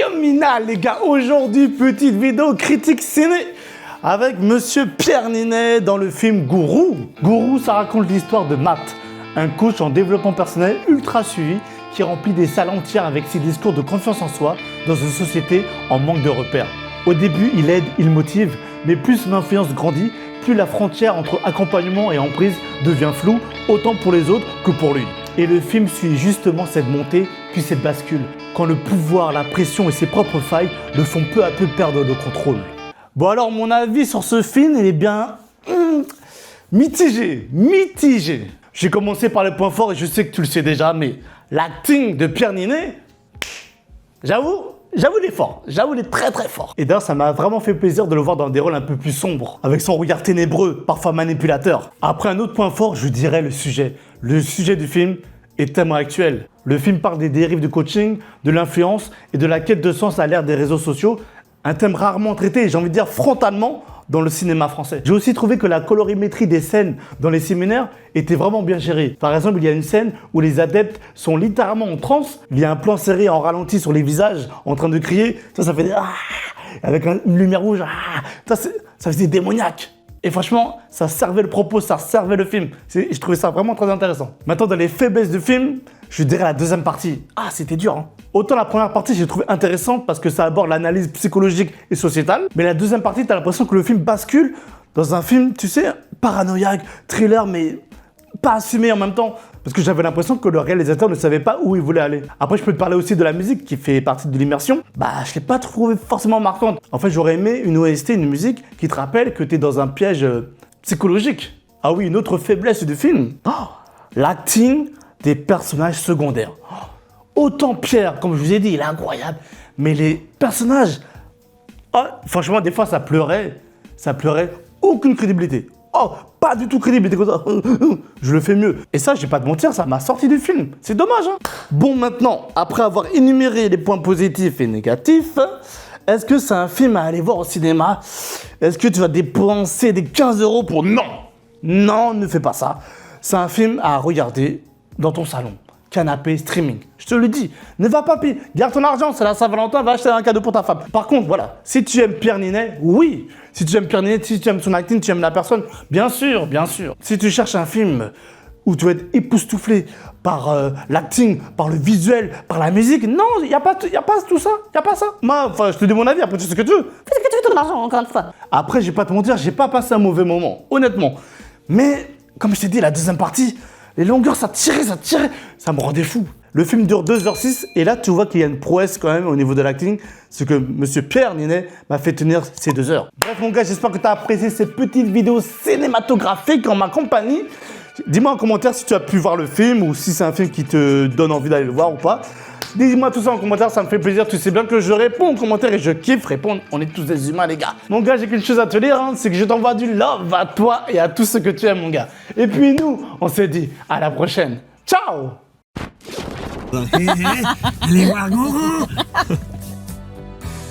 Yamina les gars, aujourd'hui petite vidéo critique ciné avec monsieur Pierre Ninet dans le film Gourou. Gourou, ça raconte l'histoire de Matt, un coach en développement personnel ultra suivi qui remplit des salles entières avec ses discours de confiance en soi dans une société en manque de repères. Au début, il aide, il motive, mais plus son influence grandit, plus la frontière entre accompagnement et emprise devient floue, autant pour les autres que pour lui. Et le film suit justement cette montée, puis cette bascule, quand le pouvoir, la pression et ses propres failles le font peu à peu perdre le contrôle. Bon alors, mon avis sur ce film, il est bien mitigé. J'ai commencé par les points forts et je sais que tu le sais déjà, mais l'acting de Pierre Ninet, j'avoue, il est fort. J'avoue, il est très très fort. Et d'ailleurs, ça m'a vraiment fait plaisir de le voir dans des rôles un peu plus sombres, avec son regard ténébreux, parfois manipulateur. Après, un autre point fort, je dirais le sujet. Le sujet du film est tellement actuel. Le film parle des dérives du coaching, de l'influence et de la quête de sens à l'ère des réseaux sociaux. Un thème rarement traité, et j'ai envie de dire frontalement, dans le cinéma français. J'ai aussi trouvé que la colorimétrie des scènes dans les séminaires était vraiment bien gérée. Par exemple, il y a une scène où les adeptes sont littéralement en transe. Il y a un plan serré en ralenti sur les visages en train de crier. Ça fait des avec une lumière rouge. Ça faisait démoniaque. Et franchement, ça servait le propos, ça servait le film. Je trouvais ça vraiment très intéressant. Maintenant, dans les faiblesses du film, je dirais la deuxième partie. C'était dur, hein. Autant la première partie, j'ai trouvé intéressante parce que ça aborde l'analyse psychologique et sociétale. Mais la deuxième partie, t'as l'impression que le film bascule dans un film, tu sais, paranoïaque, thriller, mais pas assumé en même temps. Parce que j'avais l'impression que le réalisateur ne savait pas où il voulait aller. Après, je peux te parler aussi de la musique qui fait partie de l'immersion. Je l'ai pas trouvé forcément marquante. En fait, j'aurais aimé une OST, une musique qui te rappelle que t'es dans un piège psychologique. Ah oui, une autre faiblesse du film. L'acting des personnages secondaires. Autant Pierre, comme je vous ai dit, il est incroyable. Mais les personnages, franchement, des fois, ça pleurait. Aucune crédibilité. Pas du tout crédibilité comme ça. Je le fais mieux. Et ça, je vais pas te mentir, ça m'a sorti du film. C'est dommage, hein. Bon, maintenant, après avoir énuméré les points positifs et négatifs, est-ce que c'est un film à aller voir au cinéma? Est-ce que tu vas dépenser des 15 € pour... Non, ne fais pas ça. C'est un film à regarder dans ton salon. Canapé, streaming. Je te le dis, ne va pas payer. Garde ton argent, c'est la Saint-Valentin, va acheter un cadeau pour ta femme. Par contre, voilà, si tu aimes Pierre Ninet, oui. Si tu aimes Pierre Ninet, si tu aimes son acting, tu aimes la personne, bien sûr. Si tu cherches un film où tu vas être époustouflé par l'acting, par le visuel, par la musique, non, il n'y a pas tout ça. Il n'y a pas ça. Moi, je te dis mon avis, après tu sais ce que tu veux. Fais ce que tu veux, ton argent, encore une fois. Après, je vais pas te mentir, j'ai pas passé un mauvais moment, honnêtement. Mais, comme je t'ai dit, la deuxième partie, les longueurs, ça tirait, ça me rendait fou. Le film dure 2h06 et là, tu vois qu'il y a une prouesse quand même au niveau de l'acting. C'est que monsieur Pierre Ninet m'a fait tenir ces 2 heures. Bref, mon gars, j'espère que tu as apprécié cette petite vidéo cinématographique en ma compagnie. Dis-moi en commentaire si tu as pu voir le film ou si c'est un film qui te donne envie d'aller le voir ou pas. Dis-moi tout ça en commentaire, ça me fait plaisir. Tu sais bien que je réponds aux commentaires et je kiffe répondre. On est tous des humains, les gars. Mon gars, j'ai quelque chose à te dire, hein, c'est que je t'envoie du love à toi et à tout ce que tu aimes, mon gars. Et puis nous, on se dit à la prochaine. Ciao. Allez voir Gourou.